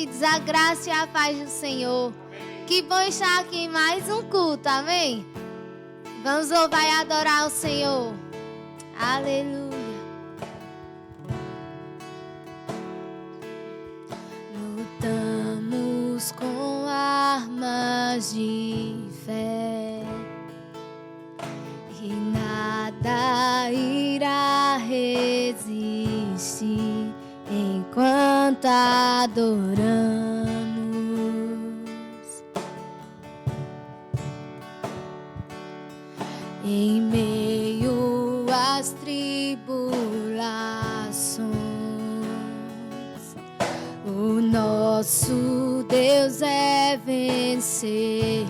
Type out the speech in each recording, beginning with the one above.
queridos, a graça e a paz do Senhor. Que bom estar aqui em mais um culto, amém? Vamos louvar e adorar o Senhor. Aleluia. Lutamos com armas de fé e nada irá resistir enquanto adoramos. Em meio às tribulações, o nosso Deus é vencedor,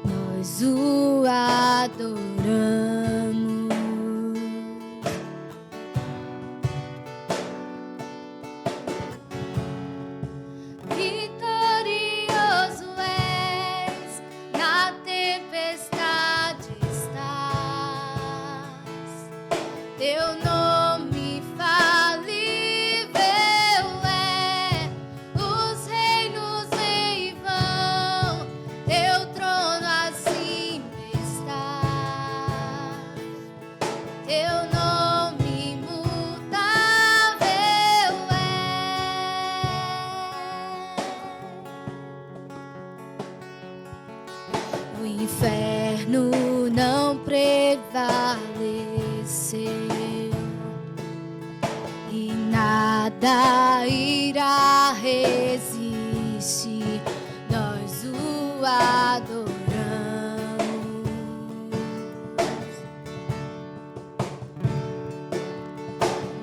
nós o adoramos. Vitorioso és, na tempestade estás, teu nome falível é, os reinos em vão, teu trono acima está, teu nome imutável é. O inferno não prevaleceu e nada irá resistir, nós o adoramos.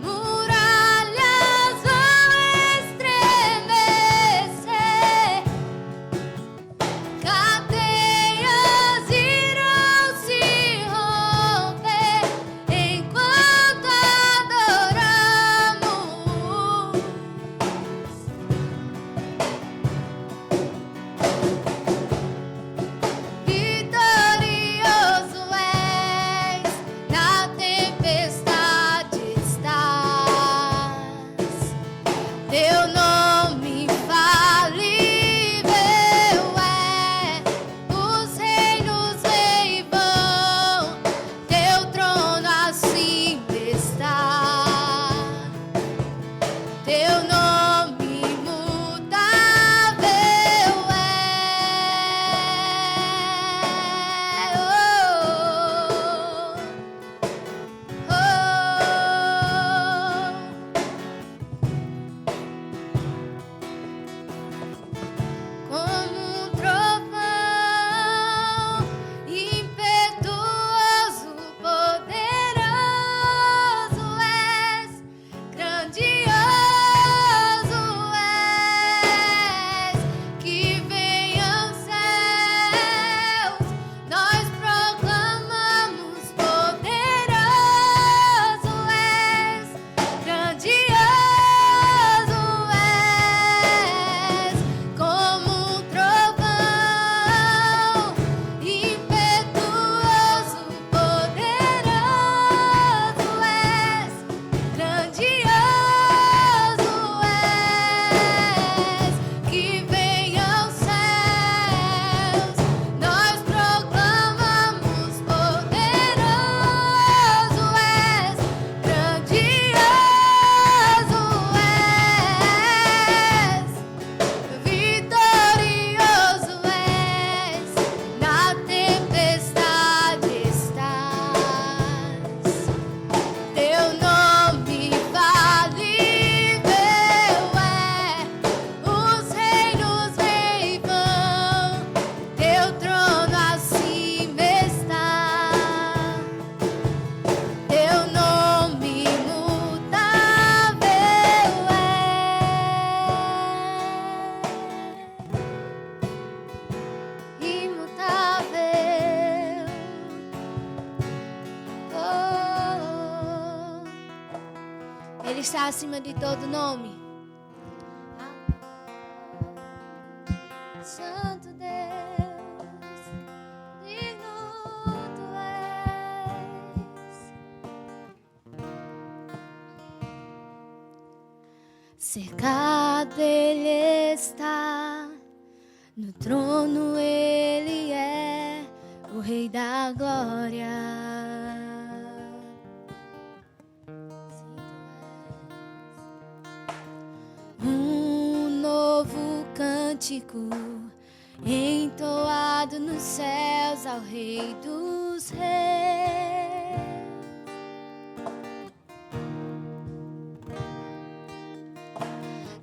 Muralhas vão estremecer, cadeias irão se romper enquanto adoramos. Vitorioso és, na tempestade estás, teu nome infalível é, os reinos em vão, teu trono acima está, teu nome imutável é. Oh, oh. Como um trovão, impetuoso, poderoso és, grandioso és, que venham céus, nós proclamamos, poderoso és, grandioso és, como um trovão, impetuoso, poderoso és, grandioso és, que venham céus, nós proclamamos, poderoso és, grandioso és, vitorioso és, na tempestade estás, teu nome infalível é, os reinos em vão, teu trono acima está, teu nome imutável é, imutável. Oh, ele está acima de todo nome. Santo Deus, digno tu és. Cercado ele está no trono, Ele é o Rei da glória. Um novo cântico entoado nos céus ao Rei dos Reis.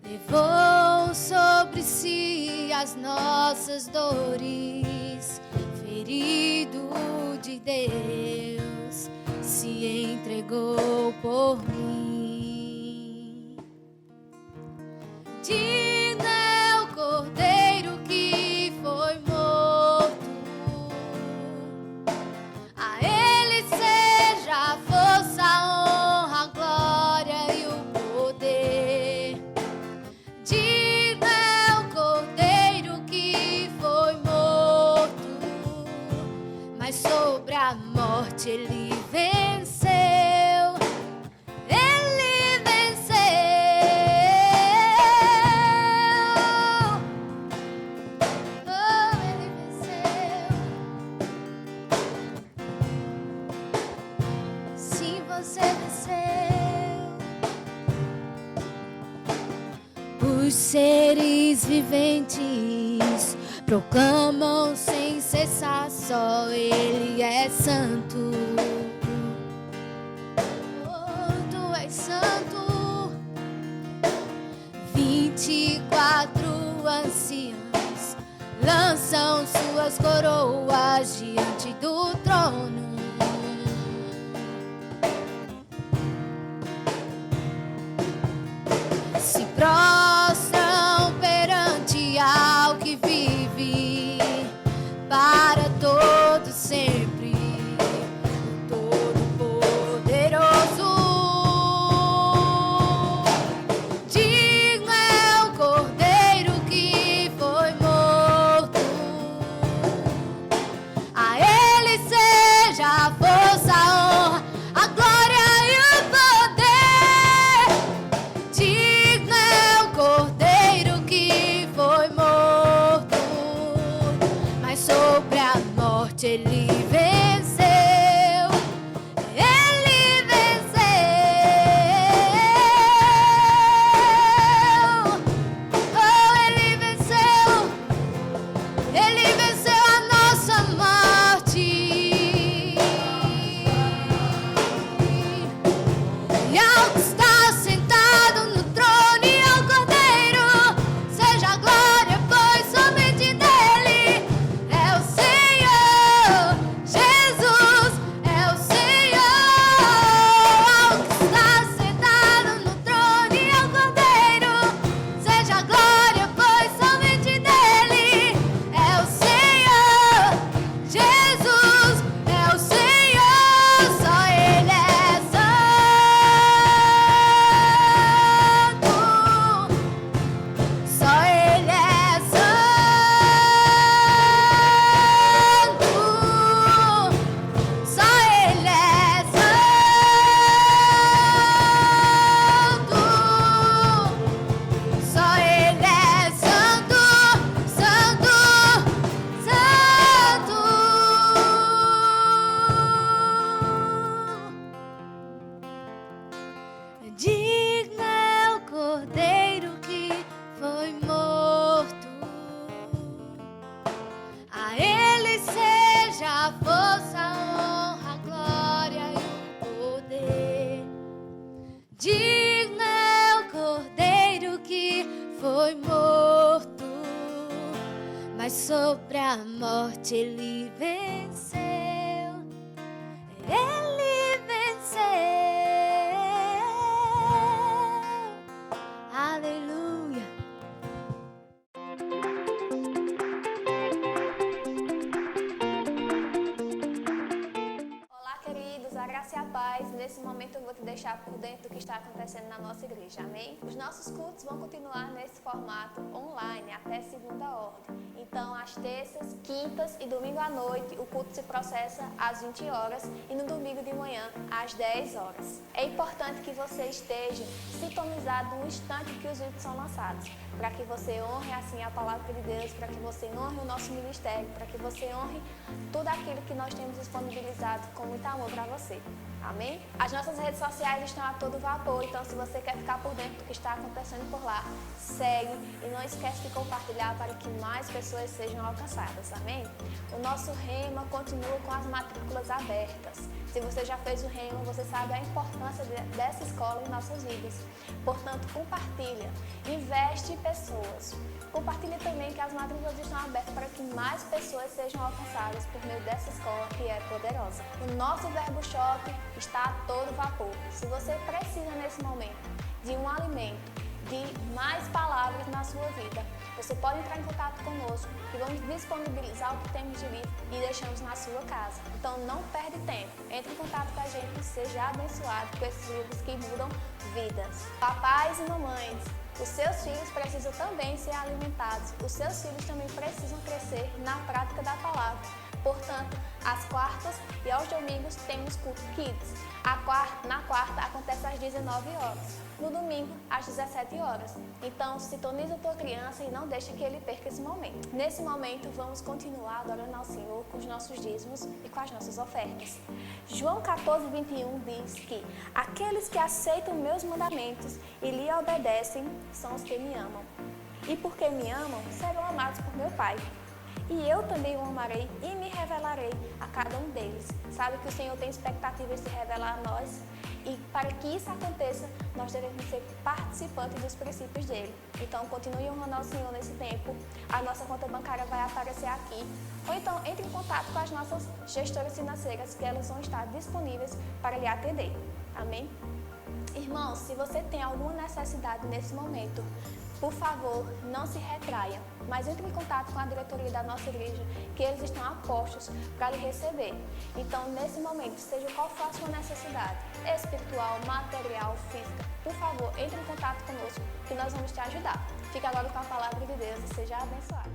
Levou sobre si as nossas dores, ferido de Deus, se entregou por mim. Digno é o Cordeiro que foi morto, a Ele seja a força, a honra, a glória e o poder. Digno é o Cordeiro que foi morto, mas sobre a morte Ele venceu. Ele venceu. Oh, Ele venceu. Sim, você venceu. Os seres viventes proclamam sem cessar, só Ele é santo. Oh, tu és santo. 24 anciãos lançam suas coroas diante do trono. Se prostram perante ao que vive para todo sempre, o Todo-Poderoso. Digno é o Cordeiro que foi morto, a Ele seja a força, a honra, a glória e o poder. Digno é o Cordeiro que foi morto, mas sobre a morte Ele venceu. Ele venceu. Oh, Ele venceu. Ele venceu a nossa morte. E ao que está sentado no trono e ao Cordeiro seja a glória, pois somente dele é o Senhor. Jesus é o Senhor. Ao que está sentado no trono e ao Cordeiro seja a glória, pois somente dele é o Senhor. Jesus é o Senhor, só Ele é santo, só Ele é santo, só Ele é santo, só Ele é santo, santo, santo. Digno é o Cordeiro que foi morto, a Ele seja a força, a honra, a glória e o poder. Digno é o Cordeiro que foi morto, mas sobre a morte Ele venceu. Ele venceu. Aleluia. Olá, queridos, a graça e a paz. Nesse momento eu vou te deixar por dentro do que está acontecendo na nossa igreja, amém? Os nossos cultos vão continuar nesse formato online até segunda ordem. Então, às terças, quintas e domingo à noite, o culto se processa às 20 horas e no domingo de manhã, às 10 horas. É importante que você esteja sintonizado no instante que os vídeos são lançados, para que você honre assim a palavra de Deus, para que você honre o nosso ministério, para que você honre tudo aquilo que nós temos disponibilizado com muito amor para você. Amém? As nossas redes sociais estão a todo vapor, então se você quer ficar por dentro do que está acontecendo por lá, segue e não esquece de compartilhar para que mais pessoas sejam alcançadas. Amém? O nosso Rema continua com as matrículas abertas. Se você já fez o Rema, você sabe a importância dessa escola em nossas vidas. Portanto, compartilha, investe em pessoas. Compartilha também que as matrículas estão abertas para que mais pessoas sejam alcançadas por meio dessa escola que é poderosa. O nosso Verbo Shop está a todo vapor. Se você precisa nesse momento de um alimento, de mais palavras na sua vida, você pode entrar em contato conosco e vamos disponibilizar o que temos de livro e deixamos na sua casa. Então não perde tempo, entre em contato com a gente e seja abençoado com esses livros que mudam vidas. Papais e mamães, os seus filhos precisam também ser alimentados, os seus filhos também precisam crescer na prática da palavra. Portanto, às quartas e aos domingos temos culto Kids. Na quarta acontece às 19 horas, no domingo às 17 horas. Então, sintoniza a tua criança e não deixa que ele perca esse momento. Nesse momento, vamos continuar adorando ao Senhor com os nossos dízimos e com as nossas ofertas. João 14:21 diz que aqueles que aceitam meus mandamentos e lhe obedecem são os que me amam. E porque me amam, serão amados por meu Pai. E eu também o amarei e me revelarei a cada um deles. Sabe que o Senhor tem expectativa de se revelar a nós? E para que isso aconteça, nós devemos ser participantes dos princípios dele. Então, continue honrando ao Senhor nesse tempo. A nossa conta bancária vai aparecer aqui. Ou então, entre em contato com as nossas gestoras financeiras, que elas vão estar disponíveis para lhe atender. Amém? Irmãos, se você tem alguma necessidade nesse momento, por favor, não se retraia, mas entre em contato com a diretoria da nossa igreja, que eles estão a postos para lhe receber. Então, nesse momento, seja qual for a sua necessidade, espiritual, material, física, por favor, entre em contato conosco, que nós vamos te ajudar. Fique agora com a palavra de Deus e seja abençoado.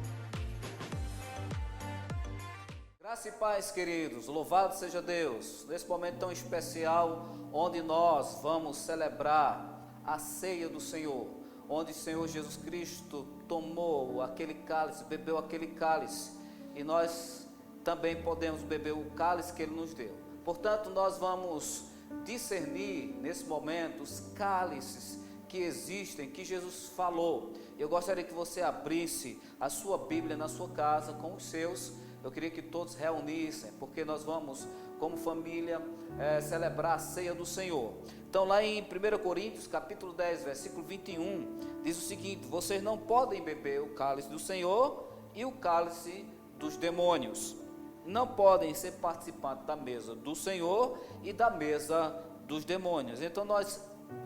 Graça e paz, queridos, louvado seja Deus, nesse momento tão especial, onde nós vamos celebrar a ceia do Senhor, onde o Senhor Jesus Cristo tomou aquele cálice, bebeu aquele cálice, e nós também podemos beber o cálice que Ele nos deu. Portanto, nós vamos discernir nesse momento os cálices que existem, que Jesus falou. Eu gostaria que você abrisse a sua Bíblia na sua casa com os seus. Eu queria que todos reunissem, porque nós vamos, como família, celebrar a ceia do Senhor. Então, lá em 1 Coríntios, capítulo 10, versículo 21, diz o seguinte: vocês não podem beber o cálice do Senhor e o cálice dos demônios. Não podem ser participantes da mesa do Senhor e da mesa dos demônios. Então, nós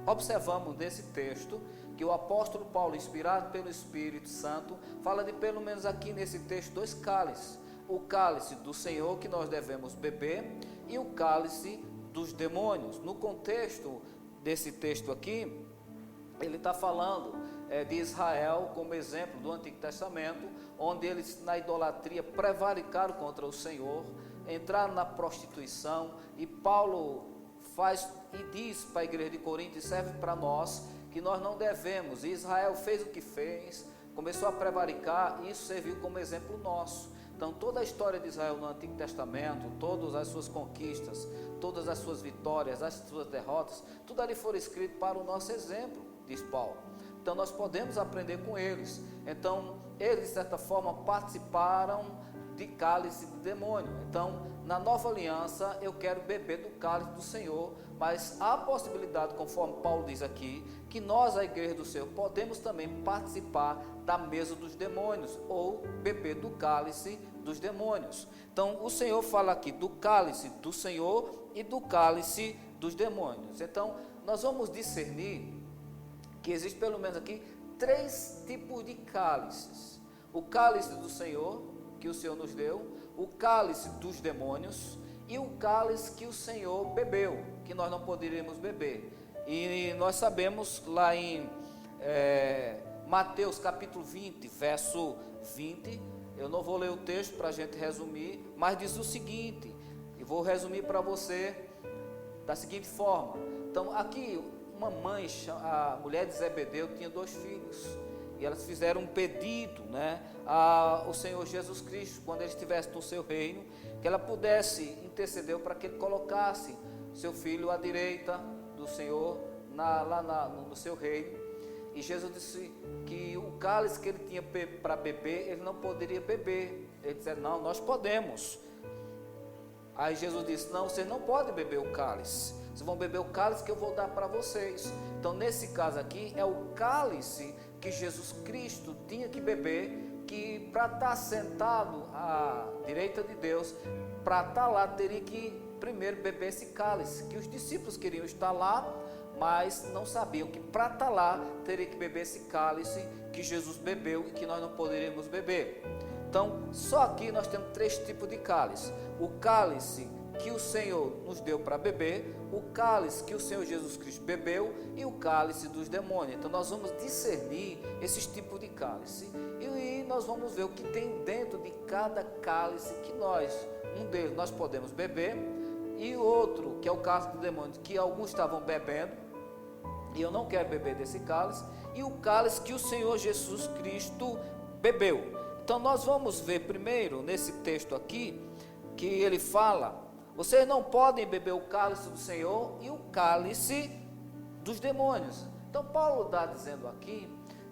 observamos nesse texto que o apóstolo Paulo, inspirado pelo Espírito Santo, fala de pelo menos aqui nesse texto 2 cálices. O cálice do Senhor que nós devemos beber e o cálice dos demônios. No contexto desse texto aqui, ele está falando de Israel como exemplo do Antigo Testamento, onde eles na idolatria prevaricaram contra o Senhor, entraram na prostituição, e Paulo faz e diz para a igreja de Corinto, e serve para nós, que nós não devemos. Israel fez o que fez, começou a prevaricar, e isso serviu como exemplo nosso. Então, toda a história de Israel no Antigo Testamento, todas as suas conquistas, todas as suas vitórias, as suas derrotas, tudo ali foi escrito para o nosso exemplo, diz Paulo. Então, nós podemos aprender com eles. Então, eles, de certa forma, participaram de cálice de demônio. Então, na nova aliança, eu quero beber do cálice do Senhor, mas há a possibilidade, conforme Paulo diz aqui, que nós, a igreja do Senhor, podemos também participar da mesa dos demônios, ou beber do cálice dos demônios. Então, o Senhor fala aqui do cálice do Senhor e do cálice dos demônios. Então, nós vamos discernir que existe pelo menos aqui 3 tipos de cálices: o cálice do Senhor, que o Senhor nos deu, o cálice dos demônios e o cálice que o Senhor bebeu, que nós não poderíamos beber. E nós sabemos lá em Mateus capítulo 20, verso 20, eu não vou ler o texto para a gente resumir, mas diz o seguinte, e vou resumir para você da seguinte forma. Então, aqui uma mãe, a mulher de Zebedeu, tinha 2 filhos, e elas fizeram um pedido, né, ao Senhor Jesus Cristo, quando ele estivesse no seu reino, que ela pudesse interceder para que ele colocasse seu filho à direita do Senhor, no seu reino. E Jesus disse que o cálice que ele tinha para beber, ele não poderia beber. Ele disse: não, nós podemos. Aí Jesus disse: não, vocês não podem beber o cálice, vocês vão beber o cálice que eu vou dar para vocês. Então nesse caso aqui é o cálice que Jesus Cristo tinha que beber, que para estar sentado à direita de Deus, para estar lá, teria que primeiro beber esse cálice, que os discípulos queriam estar lá, mas não sabiam que para estar lá, teria que beber esse cálice que Jesus bebeu e que nós não poderíamos beber. Então, só aqui nós temos 3 tipos de cálice: o cálice que o Senhor nos deu para beber, o cálice que o Senhor Jesus Cristo bebeu e o cálice dos demônios. Então nós vamos discernir esses tipos de cálice e nós vamos ver o que tem dentro de cada cálice que um deles nós podemos beber, e o outro, que é o cálice dos demônios, que alguns estavam bebendo, e eu não quero beber desse cálice, e o cálice que o Senhor Jesus Cristo bebeu. Então nós vamos ver primeiro nesse texto aqui, que ele fala: vocês não podem beber o cálice do Senhor e o cálice dos demônios. Então Paulo está dizendo aqui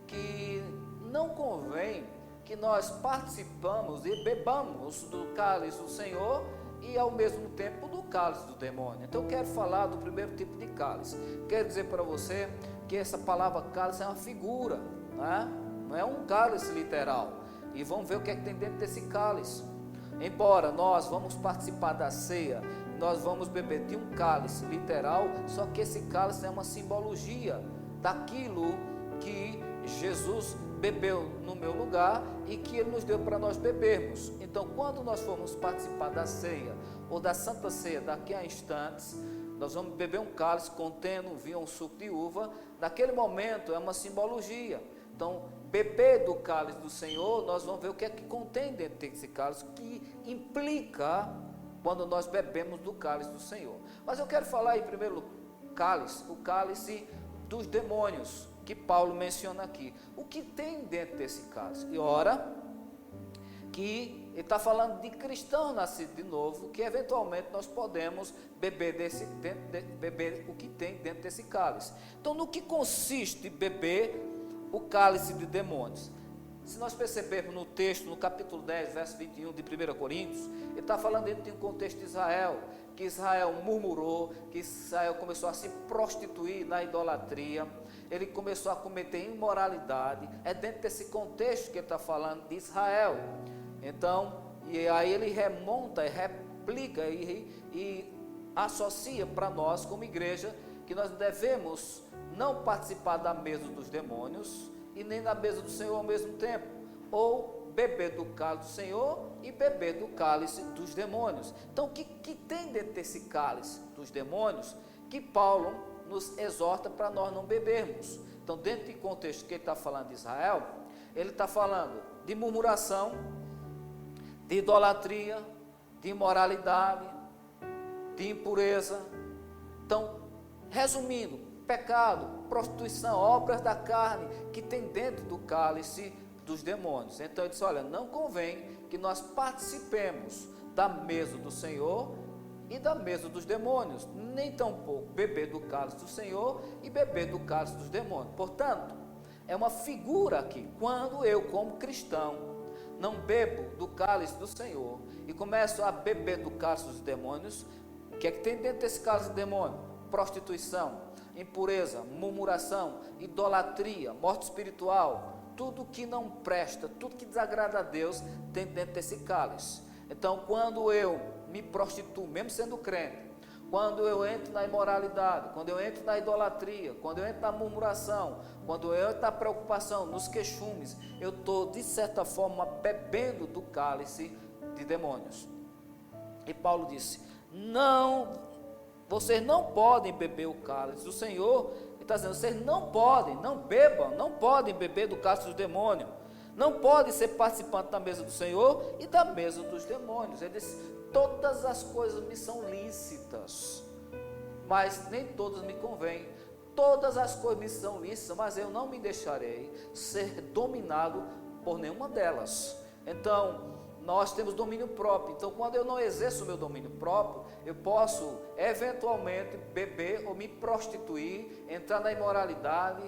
que não convém que nós participamos e bebamos do cálice do Senhor e ao mesmo tempo do cálice do demônio. Então eu quero falar do primeiro tipo de cálice. Quero dizer para você que essa palavra cálice é uma figura, né? Não é um cálice literal. E vamos ver o que é que tem dentro desse cálice. Embora nós vamos participar da ceia, nós vamos beber de um cálice literal, só que esse cálice é uma simbologia daquilo que Jesus bebeu no meu lugar e que ele nos deu para nós bebermos. Então, quando nós formos participar da ceia ou da Santa Ceia daqui a instantes, nós vamos beber um cálice contendo um vinho ou um suco de uva. Naquele momento é uma simbologia. Então, beber do cálice do Senhor, nós vamos ver o que é que contém dentro desse cálice, que implica quando nós bebemos do cálice do Senhor. Mas eu quero falar em primeiro cálice, o cálice dos demônios, que Paulo menciona aqui. O que tem dentro desse cálice? E ora, que ele está falando de cristão nascido de novo, que eventualmente nós podemos beber beber o que tem dentro desse cálice. Então, no que consiste beber o cálice de demônios? Se nós percebermos no texto, no capítulo 10, verso 21 de 1 Coríntios, ele está falando dentro de um contexto de Israel, que Israel murmurou, que Israel começou a se prostituir na idolatria, ele começou a cometer imoralidade. É dentro desse contexto que ele está falando de Israel. Então, e aí ele remonta, replica e associa para nós como igreja que nós devemos não participar da mesa dos demônios e nem da mesa do Senhor ao mesmo tempo, ou beber do cálice do Senhor e beber do cálice dos demônios. Então, o que tem dentro desse cálice dos demônios que Paulo nos exorta para nós não bebermos? Então, dentro do contexto que ele está falando de Israel, ele está falando de murmuração, de idolatria, de imoralidade, de impureza. Então, resumindo, pecado, prostituição, obras da carne que tem dentro do cálice dos demônios. Então ele disse: olha, não convém que nós participemos da mesa do Senhor e da mesa dos demônios, nem tampouco beber do cálice do Senhor e beber do cálice dos demônios. Portanto, é uma figura aqui. Quando eu, como cristão, não bebo do cálice do Senhor e começo a beber do cálice dos demônios, o que é que tem dentro desse cálice do demônio? Prostituição, impureza, murmuração, idolatria, morte espiritual, tudo que não presta, tudo que desagrada a Deus tem dentro desse cálice. Então, quando eu me prostituo, mesmo sendo crente, quando eu entro na imoralidade, quando eu entro na idolatria, quando eu entro na murmuração, quando eu entro na preocupação, nos queixumes, eu estou, de certa forma, bebendo do cálice de demônios. E Paulo disse: não, vocês não podem beber o cálice do Senhor. Ele está dizendo: vocês não podem, não bebam, não podem beber do cálice dos demônios, não podem ser participantes da mesa do Senhor e da mesa dos demônios. Ele disse: todas as coisas me são lícitas, mas nem todas me convêm. Todas as coisas me são lícitas, mas eu não me deixarei ser dominado por nenhuma delas. Então, nós temos domínio próprio. Então, quando eu não exerço o meu domínio próprio, eu posso eventualmente beber ou me prostituir, entrar na imoralidade,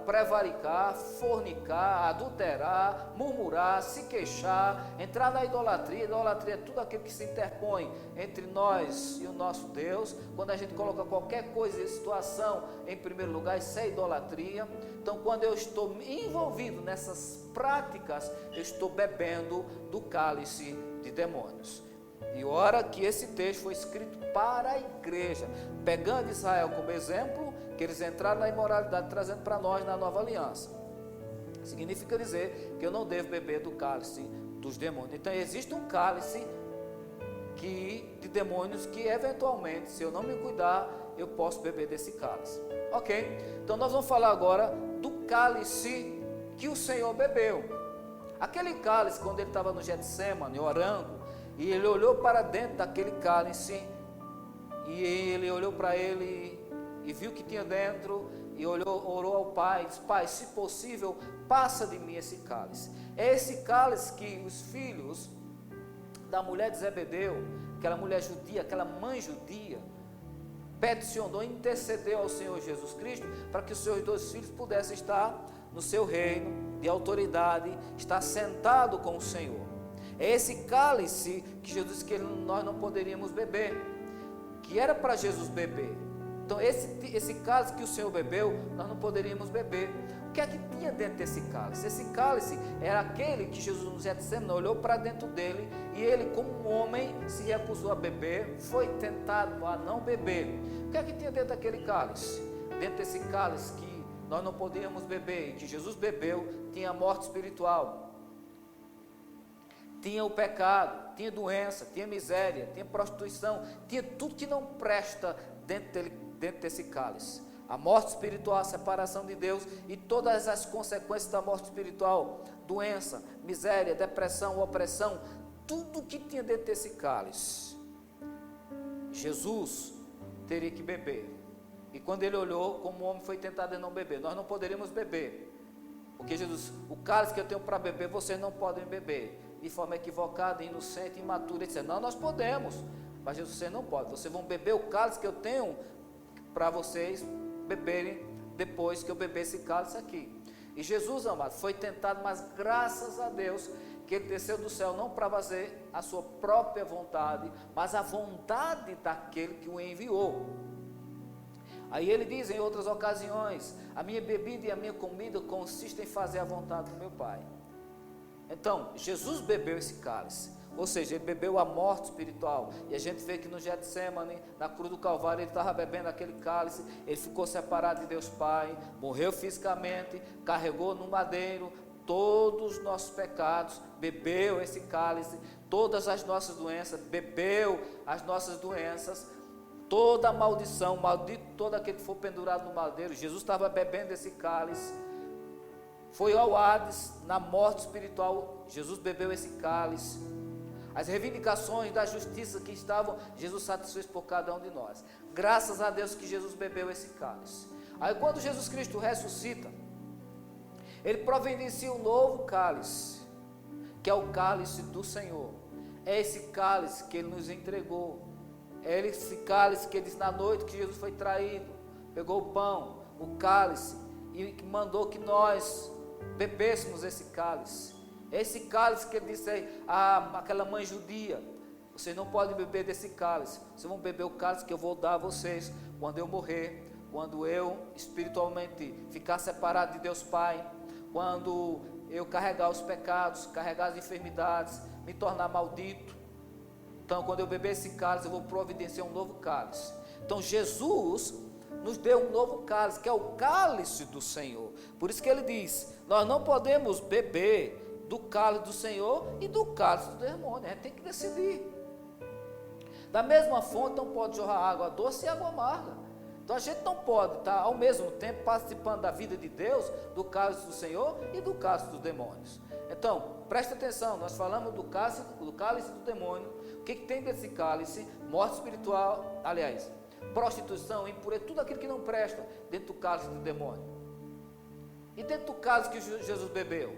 prevaricar, fornicar, adulterar, murmurar, se queixar, entrar na idolatria. Idolatria é tudo aquilo que se interpõe entre nós e o nosso Deus. Quando a gente coloca qualquer coisa e situação em primeiro lugar, isso é idolatria. Então, quando eu estou envolvido nessas práticas, eu estou bebendo do cálice de demônios. E ora que esse texto foi escrito para a igreja, pegando Israel como exemplo, que eles entraram na imoralidade, trazendo para nós na nova aliança. Significa dizer que eu não devo beber do cálice dos demônios. Então existe um cálice de demônios que eventualmente, se eu não me cuidar, eu posso beber desse cálice. Ok? Então nós vamos falar agora do cálice que o Senhor bebeu. Aquele cálice, quando ele estava no Getsemane orando, e ele olhou para dentro daquele cálice, e ele olhou para ele e viu que tinha dentro, e orou ao Pai, disse: Pai, se possível, passa de mim esse cálice. É esse cálice que os filhos da mulher de Zebedeu, aquela mulher judia, aquela mãe judia, peticionou, intercedeu ao Senhor Jesus Cristo, para que os seus 2 filhos pudessem estar no seu reino de autoridade, estar sentado com o Senhor. É esse cálice que Jesus disse que nós não poderíamos beber, que era para Jesus beber. Então esse cálice que o Senhor bebeu, nós não poderíamos beber. O que é que tinha dentro desse cálice? Esse cálice era aquele que Jesus no Getsemane olhou para dentro dele, e ele, como um homem, se recusou a beber, foi tentado a não beber. O que é que tinha dentro daquele cálice? Dentro desse cálice que nós não podíamos beber e que Jesus bebeu, tinha a morte espiritual, tinha o pecado, tinha doença, tinha miséria, tinha prostituição, tinha tudo que não presta dentro desse cálice. A morte espiritual, a separação de Deus e todas as consequências da morte espiritual, doença, miséria, depressão, opressão, tudo que tinha dentro desse cálice, Jesus teria que beber. E quando ele olhou, como o homem foi tentado a não beber, nós não poderíamos beber, porque Jesus, o cálice que eu tenho para beber, vocês não podem beber. De forma equivocada, inocente, imatura, ele disse: não, nós podemos, mas Jesus, vocês não podem, vocês vão beber o cálice que eu tenho para vocês beberem depois que eu beber esse cálice aqui. E Jesus, amado, foi tentado, mas graças a Deus que ele desceu do céu não para fazer a sua própria vontade, mas a vontade daquele que o enviou. Aí ele diz em outras ocasiões: a minha bebida e a minha comida consistem em fazer a vontade do meu Pai. Então, Jesus bebeu esse cálice, ou seja, ele bebeu a morte espiritual. E a gente vê que no Getsemane, na cruz do Calvário, ele estava bebendo aquele cálice, ele ficou separado de Deus Pai, morreu fisicamente, carregou no madeiro todos os nossos pecados, bebeu esse cálice, todas as nossas doenças, bebeu as nossas doenças, toda a maldição, maldito todo aquele que for pendurado no madeiro. Jesus estava bebendo esse cálice. Foi ao Hades, na morte espiritual, Jesus bebeu esse cálice. As reivindicações da justiça que estavam, Jesus satisfez por cada um de nós. Graças a Deus que Jesus bebeu esse cálice. Aí quando Jesus Cristo ressuscita, ele providencia um novo cálice, que é o cálice do Senhor. É esse cálice que ele nos entregou. É esse cálice que ele disse na noite que Jesus foi traído, pegou o pão, o cálice, e mandou que nós bebêssemos esse cálice. Esse cálice que ele disse àquela mãe judia: vocês não podem beber desse cálice, vocês vão beber o cálice que eu vou dar a vocês quando eu morrer, quando eu espiritualmente ficar separado de Deus Pai, quando eu carregar os pecados, carregar as enfermidades, me tornar maldito. Então, quando eu beber esse cálice, eu vou providenciar um novo cálice. Então, Jesus nos deu um novo cálice, que é o cálice do Senhor. Por isso que ele diz: nós não podemos beber do cálice do Senhor e do cálice do demônio. A gente tem que decidir. Da mesma fonte não pode jorrar água doce e água amarga. Então a gente não pode estar ao mesmo tempo participando da vida de Deus, do cálice do Senhor e do cálice dos demônios. Então, preste atenção, nós falamos do cálice do demônio. O que tem desse cálice? Morte espiritual, aliás, prostituição, impureza, tudo aquilo que não presta dentro do cálice do demônio. E dentro do cálice que Jesus bebeu,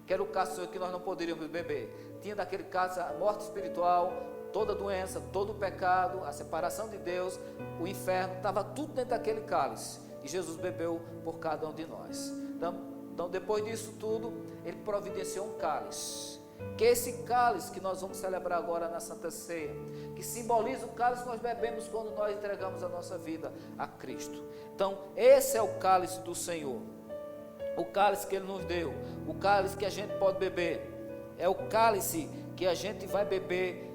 que era o cálice que nós não poderíamos beber, tinha daquele cálice a morte espiritual, toda a doença, todo o pecado, a separação de Deus, o inferno, estava tudo dentro daquele cálice. E Jesus bebeu por cada um de nós. Então, depois disso tudo, ele providenciou um cálice, que é esse cálice que nós vamos celebrar agora na Santa Ceia, que simboliza o cálice que nós bebemos quando nós entregamos a nossa vida a Cristo. Então, esse é o cálice do Senhor, o cálice que Ele nos deu, o cálice que a gente pode beber, é o cálice que a gente vai beber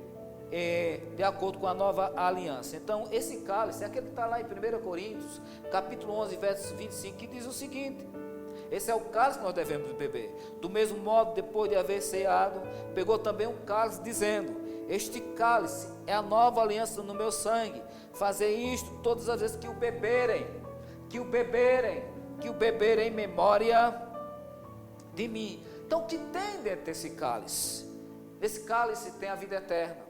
de acordo com a nova aliança. Então, esse cálice é aquele que está lá em 1 Coríntios, capítulo 11, verso 25, que diz o seguinte: esse é o cálice que nós devemos beber. Do mesmo modo, depois de haver ceado, pegou também um cálice, dizendo: este cálice é a nova aliança no meu sangue. Fazer isto todas as vezes que o beberem, em memória de mim. Então, o que tem dentro desse cálice? Nesse cálice tem a vida eterna.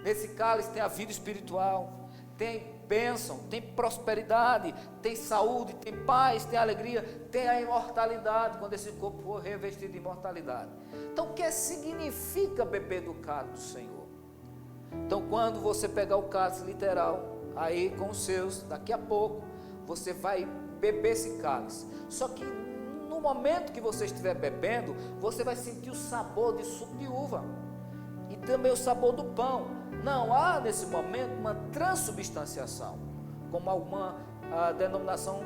Nesse cálice tem a vida espiritual, tem bênção, tem prosperidade, tem saúde, tem paz, tem alegria, tem a imortalidade, quando esse corpo for revestido de imortalidade. Então, o que significa beber do cálice do Senhor? Então, quando você pegar o cálice literal, aí com os seus, daqui a pouco, você vai beber esse cálice. Só que no momento que você estiver bebendo, você vai sentir o sabor de suco de uva e também o sabor do pão. Não há nesse momento uma transubstanciação, como alguma denominação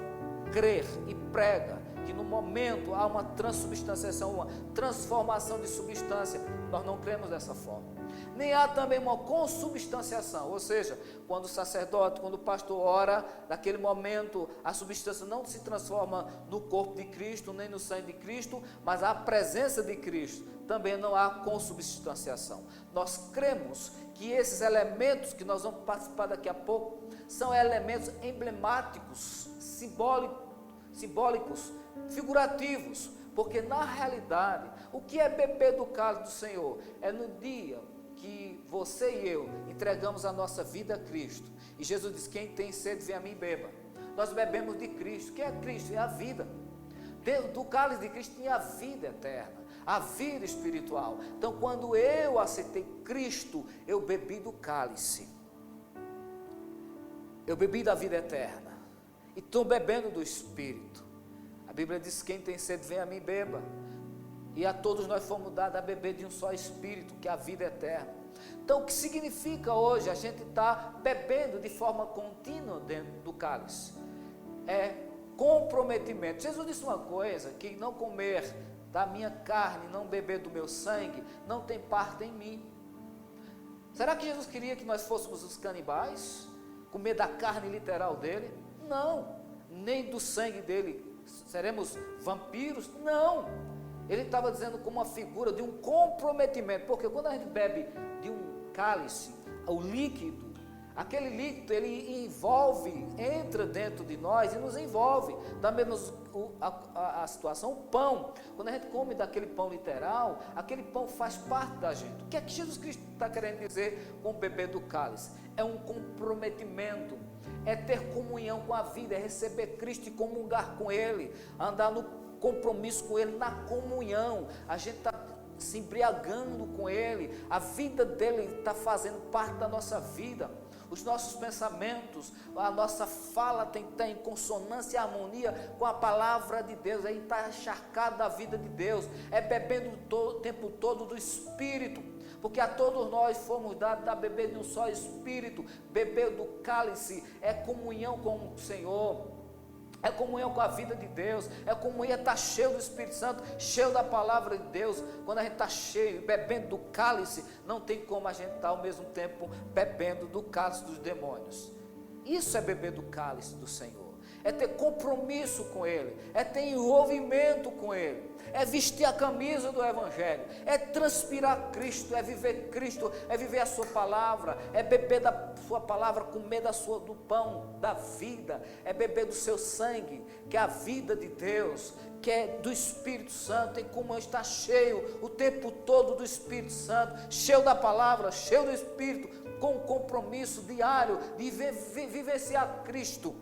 crê e prega, que no momento há uma transubstanciação, uma transformação de substância. Nós não cremos dessa forma. Nem há também uma consubstanciação, ou seja, quando o sacerdote, quando o pastor ora, naquele momento a substância não se transforma no corpo de Cristo, nem no sangue de Cristo, mas a presença de Cristo. Também não há consubstanciação. Nós cremos que esses elementos que nós vamos participar daqui a pouco são elementos emblemáticos, simbólicos, figurativos, porque na realidade, o que é beber do cálice do Senhor? É no dia que você e eu entregamos a nossa vida a Cristo, e Jesus diz: quem tem sede, vem a mim e beba. Nós bebemos de Cristo. Quem é Cristo? É a vida. Dentro do cálice de Cristo tinha a vida eterna, a vida espiritual. Então, quando eu aceitei Cristo, eu bebi do cálice, eu bebi da vida eterna, e estou bebendo do Espírito. A Bíblia diz: quem tem sede, vem a mim e beba. E a todos nós fomos dados a beber de um só Espírito, que é a vida eterna. Então, o que significa hoje a gente estar bebendo de forma contínua dentro do cálice? É comprometimento. Jesus disse uma coisa: que não comer da minha carne, não beber do meu sangue, não tem parte em mim. Será que Jesus queria que nós fôssemos os canibais? Comer da carne literal dele? Não. Nem do sangue dele seremos vampiros? Não. Ele estava dizendo como uma figura de um comprometimento, porque quando a gente bebe de um cálice, o líquido, aquele líquido, ele envolve, entra dentro de nós e nos envolve. Da mesma a situação, o pão, quando a gente come daquele pão literal, aquele pão faz parte da gente. O que é que Jesus Cristo está querendo dizer com o beber do cálice? É um comprometimento, é ter comunhão com a vida, é receber Cristo e comungar com Ele, andar no compromisso com Ele, na comunhão. A gente está se embriagando com Ele, a vida dele está fazendo parte da nossa vida. Os nossos pensamentos, a nossa fala tem que estar em consonância e harmonia com a palavra de Deus. Aí está encharcado da vida de Deus, é bebendo o tempo todo do Espírito, porque a todos nós fomos dados a beber de um só Espírito. Beber do cálice é comunhão com o Senhor, é comunhão com a vida de Deus, é comunhão, estar cheio do Espírito Santo, cheio da palavra de Deus. Quando a gente está cheio, bebendo do cálice, não tem como a gente estar ao mesmo tempo bebendo do cálice dos demônios. Isso é beber do cálice do Senhor, é ter compromisso com Ele, é ter envolvimento com Ele, é vestir a camisa do Evangelho, é transpirar Cristo, é viver a sua palavra, é beber da sua palavra, comer do pão da vida, é beber do seu sangue, que é a vida de Deus, que é do Espírito Santo. Tem como estar cheio o tempo todo do Espírito Santo, cheio da palavra, cheio do Espírito, com um compromisso diário de vivenciar Cristo.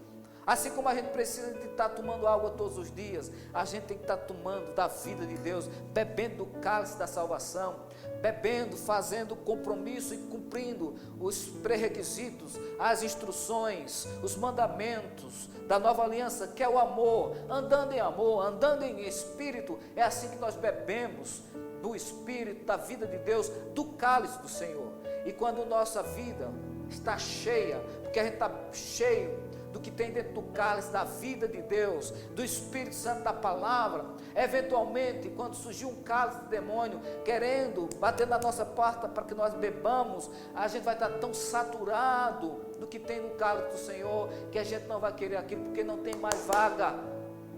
Assim como a gente precisa de estar tomando água todos os dias, a gente tem que estar tomando da vida de Deus, bebendo do cálice da salvação, bebendo, fazendo compromisso e cumprindo os pré-requisitos, as instruções, os mandamentos da nova aliança, que é o amor, andando em espírito. É assim que nós bebemos do espírito, da vida de Deus, do cálice do Senhor. E quando nossa vida está cheia, porque a gente está cheio do que tem dentro do cálice da vida de Deus, do Espírito Santo, da palavra, eventualmente, quando surgir um cálice de demônio, querendo bater na nossa porta para que nós bebamos, a gente vai estar tão saturado do que tem no cálice do Senhor, que a gente não vai querer aquilo, porque não tem mais vaga,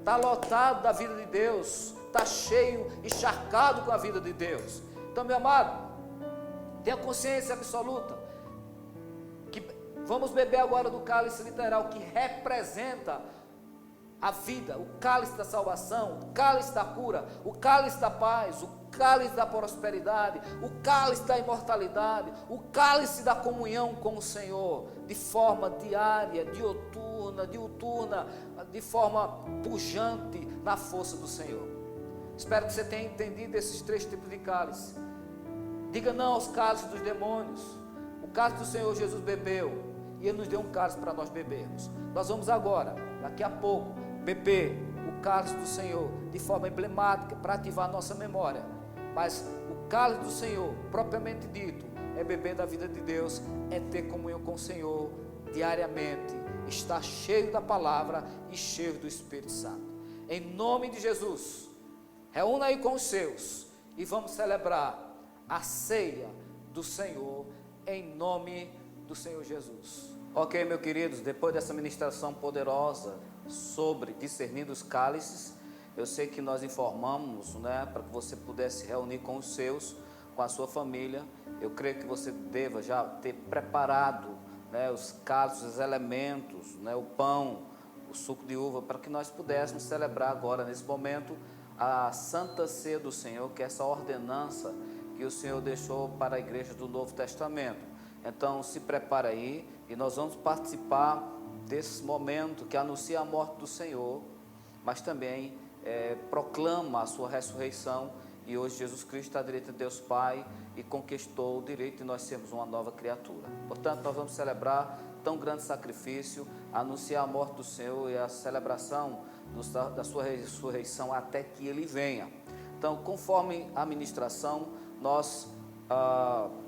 está lotado da vida de Deus, está cheio, encharcado com a vida de Deus. Então, meu amado, tenha consciência absoluta, vamos beber agora do cálice literal, que representa a vida, o cálice da salvação, o cálice da cura, o cálice da paz, o cálice da prosperidade, o cálice da imortalidade, o cálice da comunhão com o Senhor, de forma diária, diuturna, de forma pujante na força do Senhor. Espero que você tenha entendido esses 3 tipos de cálice. Diga não aos cálices dos demônios. O cálice do Senhor Jesus bebeu, e Ele nos deu um cálice para nós bebermos. Nós vamos agora, daqui a pouco, beber o cálice do Senhor de forma emblemática para ativar a nossa memória. Mas o cálice do Senhor, propriamente dito, é beber da vida de Deus, é ter comunhão com o Senhor diariamente, estar cheio da palavra e cheio do Espírito Santo. Em nome de Jesus, reúna aí com os seus e vamos celebrar a ceia do Senhor em nome do Senhor Jesus. Ok, meus queridos, depois dessa ministração poderosa sobre discernindo os cálices, eu sei que nós informamos, para que você pudesse reunir com os seus, com a sua família. Eu creio que você deva já ter preparado, os cálices, os elementos, o pão, o suco de uva, para que nós pudéssemos celebrar agora, nesse momento, a Santa Ceia do Senhor, que é essa ordenança que o Senhor deixou para a igreja do Novo Testamento. Então se prepara aí e nós vamos participar desse momento que anuncia a morte do Senhor, mas também proclama a sua ressurreição. E hoje Jesus Cristo está à direita de Deus Pai e conquistou o direito de nós sermos uma nova criatura. Portanto, nós vamos celebrar tão grande sacrifício, anunciar a morte do Senhor e a celebração da sua ressurreição até que Ele venha. Então, conforme a ministração, nós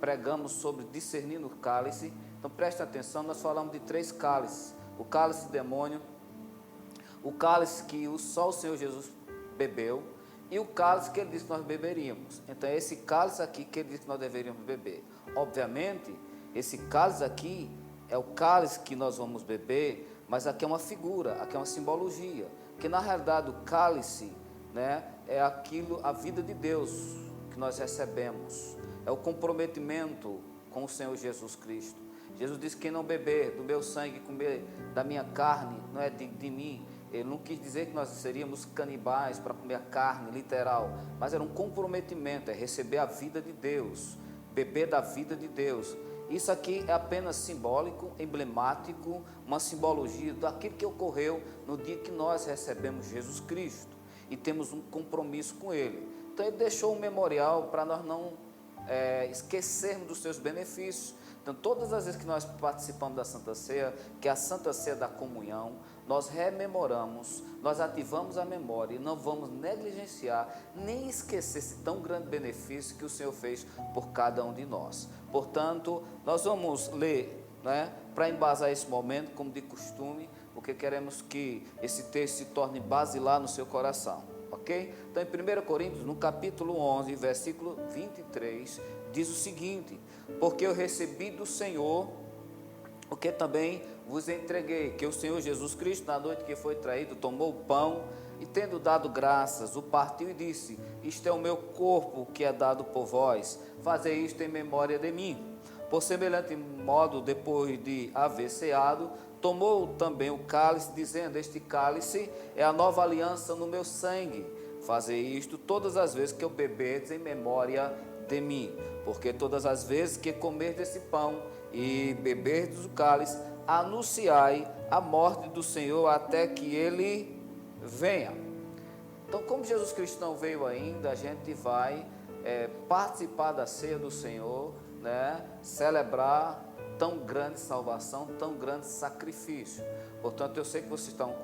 pregamos sobre discernindo o cálice. Então preste atenção, nós falamos de 3 cálices: o cálice do demônio, o cálice que só o Senhor Jesus bebeu, e o cálice que Ele disse que nós beberíamos. Então é esse cálice aqui que Ele disse que nós deveríamos beber. Obviamente, esse cálice aqui é o cálice que nós vamos beber, mas aqui é uma figura, aqui é uma simbologia, que na realidade o cálice, é aquilo, a vida de Deus que nós recebemos, é o comprometimento com o Senhor Jesus Cristo. Jesus disse: quem não beber do meu sangue, comer da minha carne, não é de mim. Ele não quis dizer que nós seríamos canibais para comer a carne literal, mas era um comprometimento, é receber a vida de Deus, beber da vida de Deus. Isso aqui é apenas simbólico, emblemático, uma simbologia daquilo que ocorreu no dia que nós recebemos Jesus Cristo e temos um compromisso com Ele. Então Ele deixou um memorial para nós não esquecermos dos seus benefícios. Então, todas as vezes que nós participamos da Santa Ceia, que é a Santa Ceia da comunhão, nós rememoramos, nós ativamos a memória e não vamos negligenciar, nem esquecer esse tão grande benefício que o Senhor fez por cada um de nós. Portanto, nós vamos ler, para embasar esse momento, como de costume, porque queremos que esse texto se torne basilar no seu coração, ok? Então, em 1 Coríntios, no capítulo 11, versículo 23, diz o seguinte: porque eu recebi do Senhor o que também vos entreguei, que o Senhor Jesus Cristo, na noite que foi traído, tomou o pão e, tendo dado graças, o partiu e disse: isto é o meu corpo que é dado por vós, fazei isto em memória de mim. Por semelhante modo, depois de haver ceado, tomou também o cálice, dizendo: este cálice é a nova aliança no meu sangue, fazei isto todas as vezes que eu beberdes em memória de mim. Porque todas as vezes que comerdes esse pão e beberdes o cálice, anunciai a morte do Senhor até que ele venha. Então, como Jesus Cristo não veio ainda, a gente vai participar da ceia do Senhor, né? Celebrar tão grande salvação, tão grande sacrifício. Portanto, eu sei que vocês estão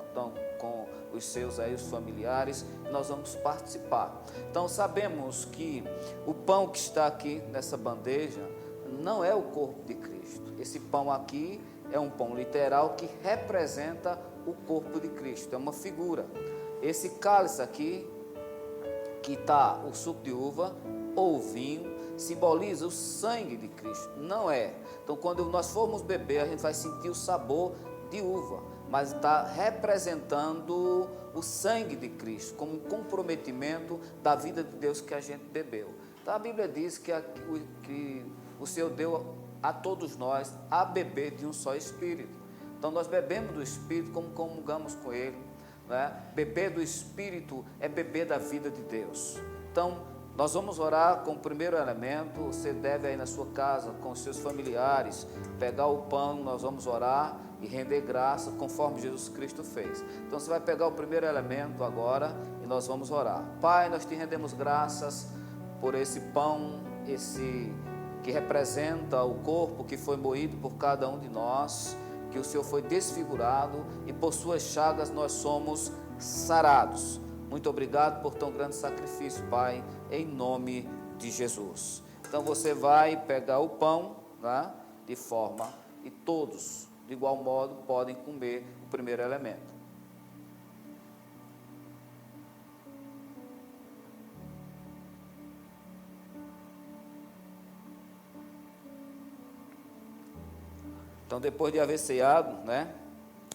com os seus aí, os familiares, e nós vamos participar. Então, sabemos que o pão que está aqui nessa bandeja não é o corpo de Cristo. Esse pão aqui é um pão literal que representa o corpo de Cristo, é uma figura. Esse cálice aqui, que está o suco de uva ou vinho, simboliza o sangue de Cristo, não é. Então, quando nós formos beber, a gente vai sentir o sabor de uva, mas está representando o sangue de Cristo, como um comprometimento da vida de Deus que a gente bebeu. Então, a Bíblia diz que o Senhor deu a todos nós a beber de um só Espírito. Então, nós bebemos do Espírito como comungamos com Ele, né? Beber do Espírito é beber da vida de Deus. Então, nós vamos orar com o primeiro elemento. Você deve aí na sua casa, com os seus familiares, pegar o pão, nós vamos orar e render graça, conforme Jesus Cristo fez. Então você vai pegar o primeiro elemento agora e nós vamos orar. Pai, nós te rendemos graças por esse pão, esse que representa o corpo que foi moído por cada um de nós, que o Senhor foi desfigurado e por suas chagas nós somos sarados. Muito obrigado por tão grande sacrifício, Pai, em nome de Jesus. Então você vai pegar o pão, né, de forma, e todos, de igual modo, podem comer o primeiro elemento. Então, depois de haver ceado, né,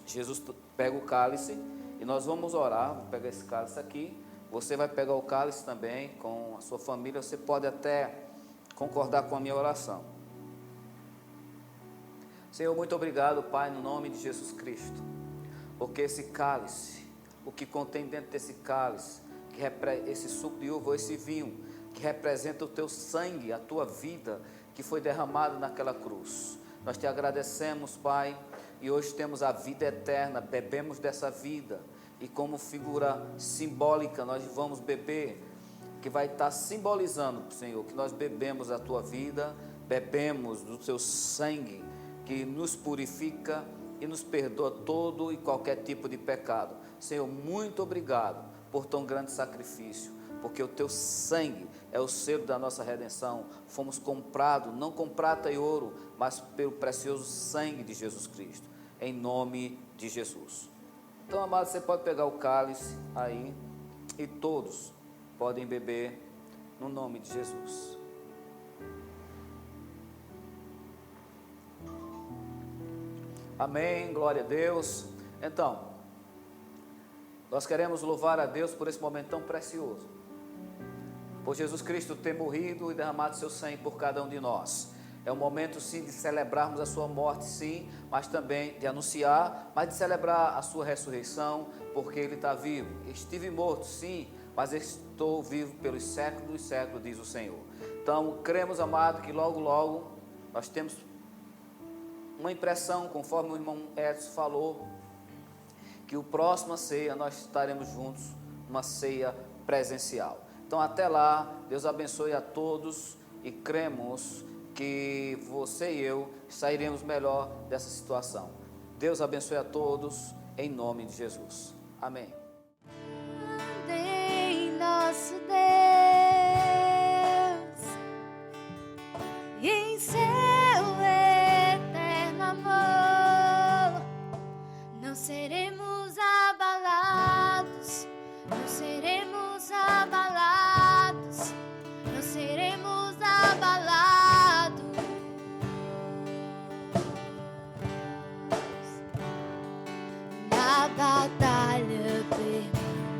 Jesus pega o cálice e nós vamos orar. Vou pegar esse cálice aqui. Você vai pegar o cálice também com a sua família. Você pode até concordar com a minha oração. Senhor, muito obrigado, Pai, no nome de Jesus Cristo, porque esse cálice, o que contém dentro desse cálice, esse suco de uva, esse vinho, que representa o teu sangue, a tua vida, que foi derramado naquela cruz. Nós te agradecemos, Pai, e hoje temos a vida eterna, bebemos dessa vida, e como figura simbólica nós vamos beber, que vai estar simbolizando, Senhor, que nós bebemos a tua vida, bebemos do teu sangue, que nos purifica e nos perdoa todo e qualquer tipo de pecado. Senhor, muito obrigado por tão grande sacrifício, porque o teu sangue é o selo da nossa redenção. Fomos comprados, não com prata e ouro, mas pelo precioso sangue de Jesus Cristo, em nome de Jesus. Então, amado, você pode pegar o cálice aí e todos podem beber no nome de Jesus. Amém, glória a Deus. Então, nós queremos louvar a Deus por esse momento tão precioso, por Jesus Cristo ter morrido e derramado seu sangue por cada um de nós. É um momento sim de celebrarmos a sua morte, sim, mas também de anunciar, mas de celebrar a sua ressurreição, porque Ele está vivo. Estive morto, sim, mas estou vivo pelos séculos dos séculos, diz o Senhor. Então, cremos, amado, que logo, logo nós temos uma impressão, conforme o irmão Edson falou, que o próximo ceia nós estaremos juntos, uma ceia presencial. Então, até lá, Deus abençoe a todos e cremos que você e eu sairemos melhor dessa situação. Deus abençoe a todos, em nome de Jesus. Amém. Em nosso Deus e em seu eterno amor, não seremos abalados, não seremos abalados, não seremos abalados. Na batalha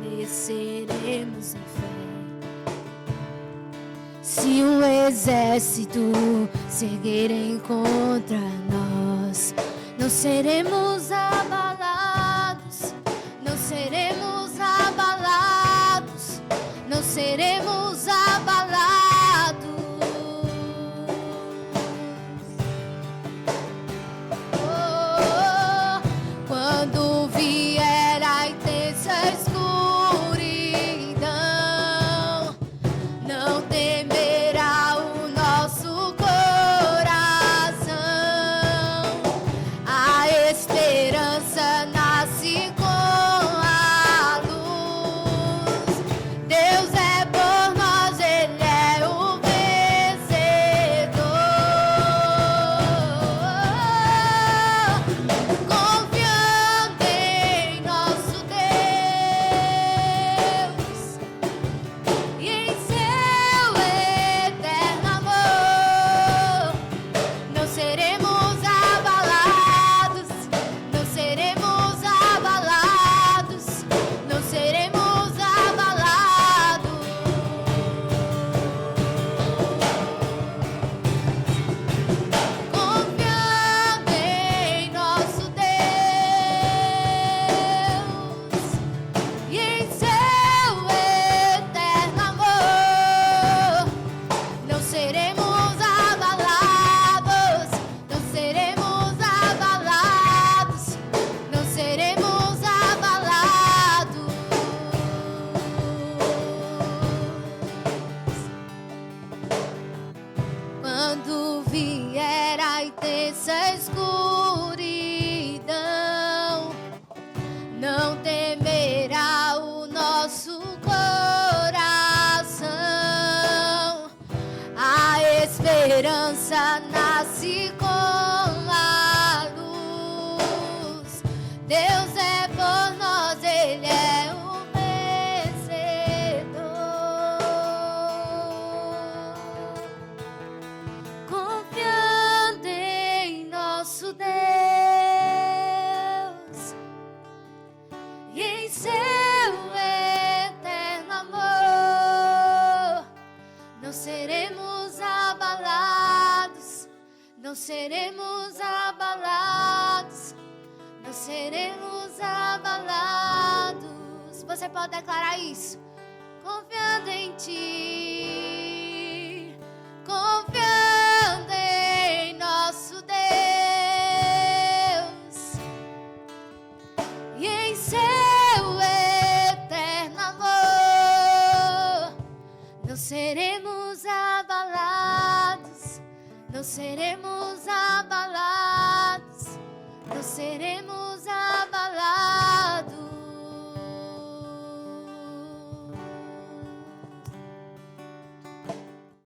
permaneceremos em fé. Se um exército se erguerem contra nós, não seremos abalados, não seremos abalados, não seremos abalados. não temerá o nosso coração. A esperança nasce com a luz. Deus é por nós, Ele é o vencedor. Confiando em nosso Deus e em seu eterno amor, não seremos abalados, não seremos abalados, não seremos abalados. Você pode declarar isso? Confiando em Ti, confiando em nosso Deus e em seu eterno amor, não seremos abalados, não seremos abalados, não seremos